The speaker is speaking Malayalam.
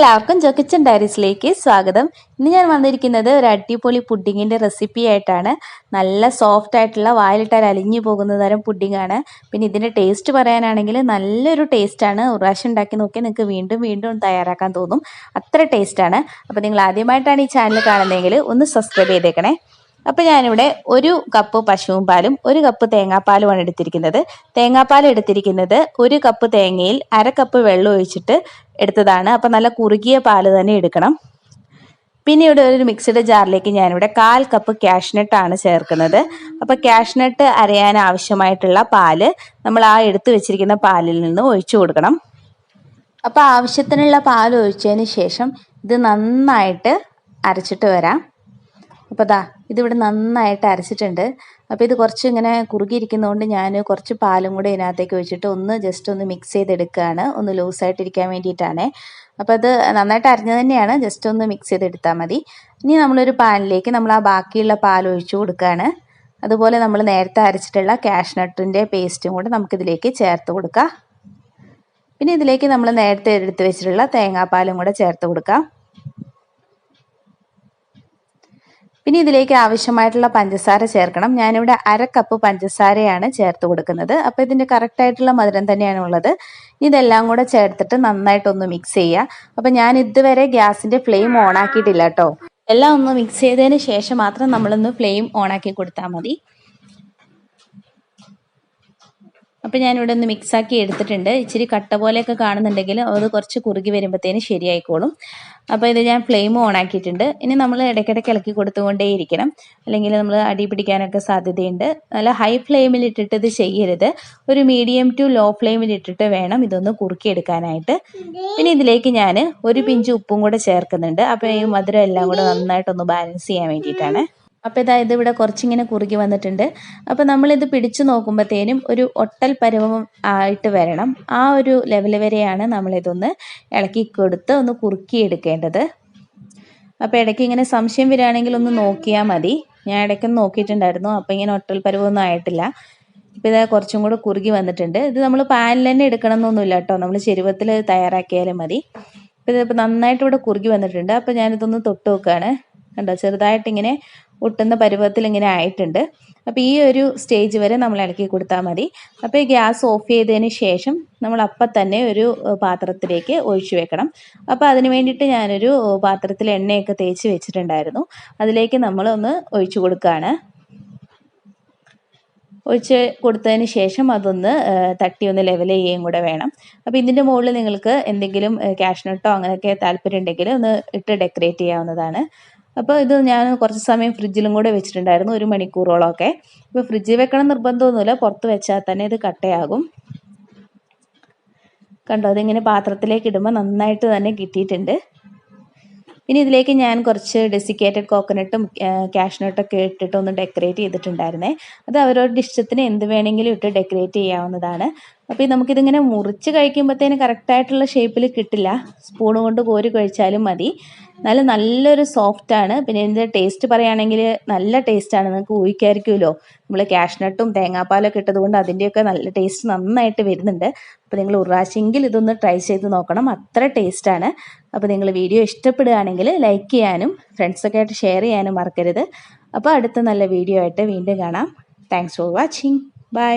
എല്ലാവർക്കും കിച്ചൻ ഡയറീസിലേക്ക് സ്വാഗതം. ഇന്ന് ഞാൻ വന്നിരിക്കുന്നത് ഒരു അടിപൊളി പുഡിങ്ങിൻ്റെ റെസിപ്പി ആയിട്ടാണ്. നല്ല സോഫ്റ്റ് ആയിട്ടുള്ള വായിലിട്ടാൽ അലിഞ്ഞു പോകുന്ന തരം പുഡിങ്ങാണ്. പിന്നെ ഇതിൻ്റെ ടേസ്റ്റ് പറയാനാണെങ്കിൽ നല്ലൊരു ടേസ്റ്റാണ്. ഒരു പ്രാവശ്യം ഉണ്ടാക്കി നോക്കിയാൽ നിങ്ങൾക്ക് വീണ്ടും വീണ്ടും തയ്യാറാക്കാൻ തോന്നും, അത്ര ടേസ്റ്റാണ്. അപ്പോൾ നിങ്ങൾ ആദ്യമായിട്ടാണ് ഈ ചാനൽ കാണുന്നതെങ്കിൽ ഒന്ന് സബ്സ്ക്രൈബ് ചെയ്തേക്കണേ. അപ്പോൾ ഞാനിവിടെ 1 കപ്പ് പശുവും പാലും 1 കപ്പ് തേങ്ങാപ്പാലുമാണ് എടുത്തിരിക്കുന്നത്. തേങ്ങാപ്പാൽ എടുത്തിരിക്കുന്നത് 1 കപ്പ് തേങ്ങയിൽ 1/2 കപ്പ് വെള്ളം ഒഴിച്ചിട്ട് എടുത്തതാണ്. അപ്പോൾ നല്ല കുറുകിയ പാല് തന്നെ എടുക്കണം. പിന്നെ ഇവിടെ ഒരു മിക്സഡ് ജാറിലേക്ക് ഞാനിവിടെ 1/4 കപ്പ് കാഷ്നട്ടാണ് ചേർക്കുന്നത്. അപ്പോൾ കാഷ്നട്ട് അരയാൻ ആവശ്യമായിട്ടുള്ള പാല് നമ്മൾ ആ എടുത്തു വെച്ചിരിക്കുന്ന പാലിൽ നിന്ന് ഒഴിച്ചു കൊടുക്കണം. അപ്പോൾ ആവശ്യത്തിനുള്ള പാൽ ഒഴിച്ചതിന് ശേഷം ഇത് നന്നായിട്ട് അരച്ചിട്ട് വരാം. അപ്പോൾ ഇതിവിടെ നന്നായിട്ട് അരച്ചിട്ടുണ്ട്. അപ്പോൾ ഇത് കുറച്ച് ഇങ്ങനെ കുറുകിയിരിക്കുന്നതുകൊണ്ട് ഞാൻ കുറച്ച് പാലും കൂടെ ഇതിനകത്തേക്ക് ഒഴിച്ചിട്ട് ജസ്റ്റ് ഒന്ന് മിക്സ് ചെയ്തെടുക്കുകയാണ്, ഒന്ന് ലൂസായിട്ടിരിക്കാൻ വേണ്ടിയിട്ടാണ്. അപ്പോൾ അത് നന്നായിട്ട് അരഞ്ഞു തന്നെയാണ്, ജസ്റ്റ് ഒന്ന് മിക്സ് ചെയ്തെടുത്താൽ മതി. ഇനി നമ്മളൊരു പാനിലേക്ക് നമ്മൾ ആ ബാക്കിയുള്ള പാൽ ഒഴിച്ചു കൊടുക്കുകയാണ്. അതുപോലെ നമ്മൾ നേരത്തെ അരച്ചിട്ടുള്ള കാഷ്നട്ടിൻ്റെ പേസ്റ്റും കൂടെ നമുക്കിതിലേക്ക് ചേർത്ത് കൊടുക്കാം. പിന്നെ ഇതിലേക്ക് നമ്മൾ നേരത്തെ എടുത്ത് വെച്ചിട്ടുള്ള തേങ്ങാപ്പാലും കൂടെ ചേർത്ത് കൊടുക്കാം. പിന്നെ ഇതിലേക്ക് ആവശ്യമായിട്ടുള്ള പഞ്ചസാര ചേർക്കണം. ഞാനിവിടെ 1/2 കപ്പ് പഞ്ചസാരയാണ് ചേർത്ത് കൊടുക്കുന്നത്. അപ്പോൾ ഇതിൻ്റെ കറക്റ്റായിട്ടുള്ള മധുരം തന്നെയാണ് ഉള്ളത്. ഇതെല്ലാം കൂടെ ചേർത്തിട്ട് നന്നായിട്ടൊന്ന് മിക്സ് ചെയ്യുക. അപ്പോൾ ഞാൻ ഇതുവരെ ഗ്യാസിൻ്റെ ഫ്ലെയിം ഓൺ ആക്കിയിട്ടില്ല കേട്ടോ. എല്ലാം ഒന്ന് മിക്സ് ചെയ്തതിന് ശേഷം മാത്രം നമ്മളൊന്ന് ഫ്ലെയിം ഓൺ ആക്കി കൊടുത്താൽ മതി. അപ്പോൾ ഞാനിവിടെ ഒന്ന് മിക്സാക്കി എടുത്തിട്ടുണ്ട്. ഇച്ചിരി കട്ട പോലെയൊക്കെ കാണുന്നുണ്ടെങ്കിൽ അത് കുറച്ച് കുറുകി വരുമ്പോഴത്തേന് ശരിയായിക്കോളും. അപ്പോൾ ഇത് ഞാൻ ഫ്ലെയിം ഓൺ ആക്കിയിട്ടുണ്ട്. ഇനി നമ്മൾ ഇടയ്ക്കിടയ്ക്ക് ഇളക്കി കൊടുത്തുകൊണ്ടേയിരിക്കണം, അല്ലെങ്കിൽ നമ്മൾ അടി പിടിക്കാനൊക്കെ സാധ്യതയുണ്ട്. നല്ല ഹൈ ഫ്ലെയിമിൽ ഇട്ടിട്ട് ഇത് ചെയ്യരുത്. ഒരു മീഡിയം ടു ലോ ഫ്ലെയിമിൽ ഇട്ടിട്ട് വേണം ഇതൊന്ന് കുറുക്കിയെടുക്കാനായിട്ട്. പിന്നെ ഇതിലേക്ക് ഞാൻ 1 പിഞ്ച് ഉപ്പും കൂടെ ചേർക്കുന്നുണ്ട്. അപ്പോൾ ഈ മധുരം എല്ലാം കൂടെ നന്നായിട്ടൊന്ന് ബാലൻസ് ചെയ്യാൻ വേണ്ടിയിട്ടാണ്. അപ്പോൾ ഇത് ഇവിടെ കുറച്ചിങ്ങനെ കുറുകി വന്നിട്ടുണ്ട്. അപ്പോൾ നമ്മളിത് പിടിച്ചു നോക്കുമ്പോഴത്തേനും ഒരു ഒട്ടൽ പരുവം ആയിട്ട് വരണം. ആ ഒരു ലെവൽ വരെയാണ് നമ്മളിതൊന്ന് ഇളക്കി കൊടുത്ത് ഒന്ന് കുറുക്കിയെടുക്കേണ്ടത്. അപ്പോൾ ഇടയ്ക്ക് ഇങ്ങനെ സംശയം വരികയാണെങ്കിൽ ഒന്ന് നോക്കിയാൽ മതി. ഞാൻ ഇടയ്ക്കൊന്ന് നോക്കിയിട്ടുണ്ടായിരുന്നു, അപ്പോൾ ഇങ്ങനെ ഒട്ടൽ പരുവമൊന്നും ആയിട്ടില്ല. ഇപ്പോൾ ഇത് കുറച്ചും കൂടെ കുറുകി വന്നിട്ടുണ്ട്. ഇത് നമ്മൾ പാനിൽ തന്നെ എടുക്കണം എന്നൊന്നുമില്ല കേട്ടോ, നമ്മൾ ചെരുവത്തിൽ തയ്യാറാക്കിയാലും മതി. അപ്പോൾ ഇതിപ്പോൾ നന്നായിട്ട് ഇവിടെ കുറുകി വന്നിട്ടുണ്ട്. അപ്പോൾ ഞാനിതൊന്ന് തൊട്ട് നോക്കുകയാണ്. കണ്ടോ, ചെറുതായിട്ടിങ്ങനെ ഒട്ടുന്ന പരുവത്തിൽ ഇങ്ങനെ ആയിട്ടുണ്ട്. അപ്പോൾ ഈ ഒരു സ്റ്റേജ് വരെ നമ്മൾ ഇളക്കി കൊടുത്താൽ മതി. അപ്പോൾ ഈ ഗ്യാസ് ഓഫ് ചെയ്തതിന് ശേഷം നമ്മൾ അപ്പം തന്നെ ഒരു പാത്രത്തിലേക്ക് ഒഴിച്ചു വെക്കണം. അപ്പോൾ അതിന് വേണ്ടിയിട്ട് ഞാനൊരു പാത്രത്തിൽ എണ്ണയൊക്കെ തേച്ച് വെച്ചിട്ടുണ്ടായിരുന്നു. അതിലേക്ക് നമ്മളൊന്ന് ഒഴിച്ചു കൊടുക്കുകയാണ്. ഒഴിച്ച് കൊടുത്തതിന് ശേഷം അതൊന്ന് തട്ടി ഒന്ന് ലെവൽ ചെയ്യുകയും കൂടെ വേണം. അപ്പോൾ ഇതിൻ്റെ മുകളിൽ നിങ്ങൾക്ക് എന്തെങ്കിലും കാഷ്നട്ടോ അങ്ങനെയൊക്കെ താല്പര്യം ഉണ്ടെങ്കിൽ ഒന്ന് ഇട്ട് ഡെക്കറേറ്റ് ചെയ്യാവുന്നതാണ്. അപ്പോൾ ഇത് ഞാൻ കുറച്ച് സമയം ഫ്രിഡ്ജിലും കൂടെ വെച്ചിട്ടുണ്ടായിരുന്നു, 1 മണിക്കൂറോളമൊക്കെ. ഇപ്പോൾ ഫ്രിഡ്ജിൽ വെക്കണം നിർബന്ധമൊന്നുമില്ല, പുറത്ത് വെച്ചാൽ തന്നെ ഇത് കട്ടയാകും. കണ്ടോ, അതിങ്ങനെ പാത്രത്തിലേക്ക് ഇടുമ്പോൾ നന്നായിട്ട് തന്നെ കിട്ടിയിട്ടുണ്ട്. ഇനി ഇതിലേക്ക് ഞാൻ കുറച്ച് ഡെസിക്കേറ്റഡ് കോക്കനട്ടും കാഷ്നട്ടൊക്കെ ഇട്ടിട്ട് ഒന്ന് ഡെക്കറേറ്റ് ചെയ്തിട്ടുണ്ടായിരുന്നേ. അത് അവരവരുടെ ഇഷ്ടത്തിന് എന്ത് വേണമെങ്കിലും ഇട്ട് ഡെക്കറേറ്റ് ചെയ്യാവുന്നതാണ്. അപ്പോൾ നമുക്കിതിങ്ങനെ മുറിച്ച് കഴിക്കുമ്പോഴത്തേന് കറക്റ്റായിട്ടുള്ള ഷേപ്പിൽ കിട്ടില്ല, സ്പൂൺ കൊണ്ട് കോരി കഴിച്ചാലും മതി. എന്നാലും നല്ലൊരു സോഫ്റ്റാണ്. പിന്നെ ഇതിൻ്റെ ടേസ്റ്റ് പറയുകയാണെങ്കിൽ നല്ല ടേസ്റ്റാണ്. നിങ്ങൾക്ക് ഊഹിക്കായിരിക്കുമല്ലോ, നമ്മൾ കാഷ്നട്ടും തേങ്ങാപ്പാലൊക്കെ ഇട്ടതുകൊണ്ട് അതിൻ്റെയൊക്കെ നല്ല ടേസ്റ്റ് നന്നായിട്ട് വരുന്നുണ്ട്. അപ്പോൾ നിങ്ങൾ ഒരു പ്രാവശ്യമെങ്കിൽ ഇതൊന്ന് ട്രൈ ചെയ്ത് നോക്കണം, അത്ര ടേസ്റ്റാണ്. അപ്പോൾ നിങ്ങൾ വീഡിയോ ഇഷ്ടപ്പെടുകയാണെങ്കിൽ ലൈക്ക് ചെയ്യാനും ഫ്രണ്ട്സൊക്കെ ആയിട്ട് ഷെയർ ചെയ്യാനും മറക്കരുത്. അപ്പോൾ അടുത്ത നല്ല വീഡിയോ ആയിട്ട് വീണ്ടും കാണാം. Thanks for watching. ബൈ.